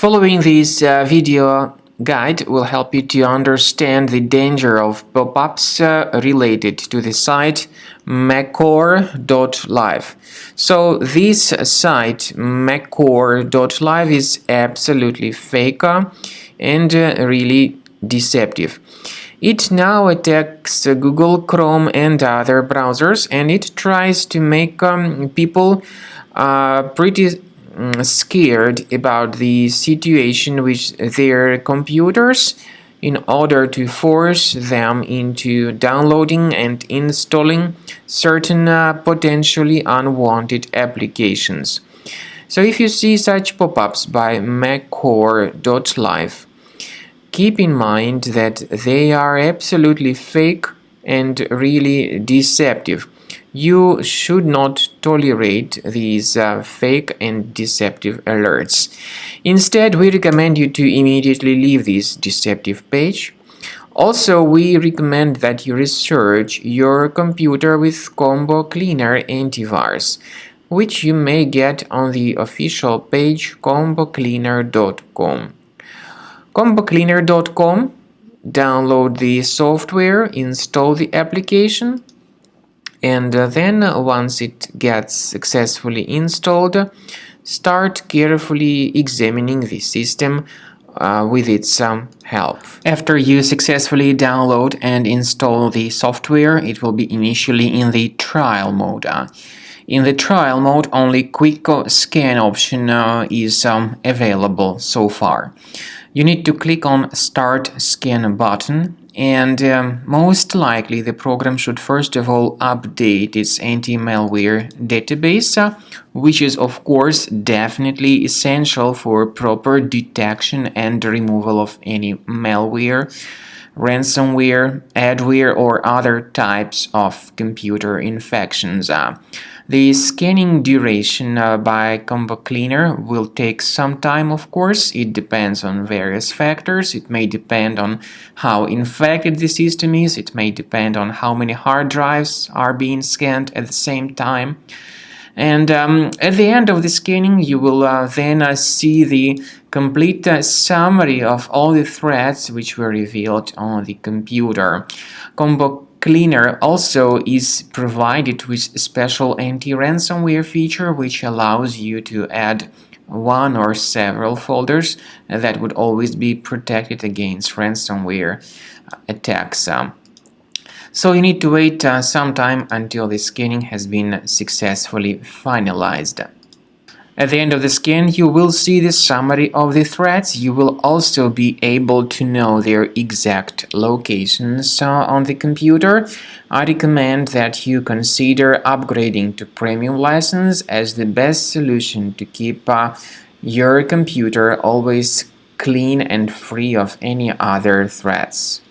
Following this video guide will help you to understand the danger of pop-ups related to the site Mecor.live. So this site Mecor.live is absolutely fake and really deceptive. It now attacks Google Chrome and other browsers, and it tries to make people pretty scared about the situation with their computers in order to force them into downloading and installing certain potentially unwanted applications. So if you see such pop-ups by Mecor.live, keep in mind that they are absolutely fake and really deceptive. You should not tolerate these fake and deceptive alerts. Instead, we recommend you to immediately leave this deceptive page. Also, we recommend that you research your computer with Combo Cleaner antivirus, which you may get on the official page combocleaner.com. combocleaner.com, download the software, install the application, and then once it gets successfully installed, start carefully examining the system with its help. After you successfully download and install the software, it will be initially in the trial mode. In the trial mode, only quick scan option is available so far. You need to click on Start Scan button, and most likely the program should first of all update its anti-malware database, which is of course definitely essential for proper detection and removal of any malware, ransomware, adware, or other types of computer infections. The scanning duration by Combo Cleaner will take some time, of course. It depends on various factors. It may depend on how infected the system is. It may depend on how many hard drives are being scanned at the same time. And at the end of the scanning, you will then see the complete summary of all the threats which were revealed on the computer. Combo Cleaner also is provided with a special anti-ransomware feature which allows you to add one or several folders that would always be protected against ransomware attacks. So you need to wait some time until the scanning has been successfully finalized. At the end of the scan, you will see the summary of the threats. You will also be able to know their exact locations on the computer. I recommend that you consider upgrading to premium license as the best solution to keep your computer always clean and free of any other threats.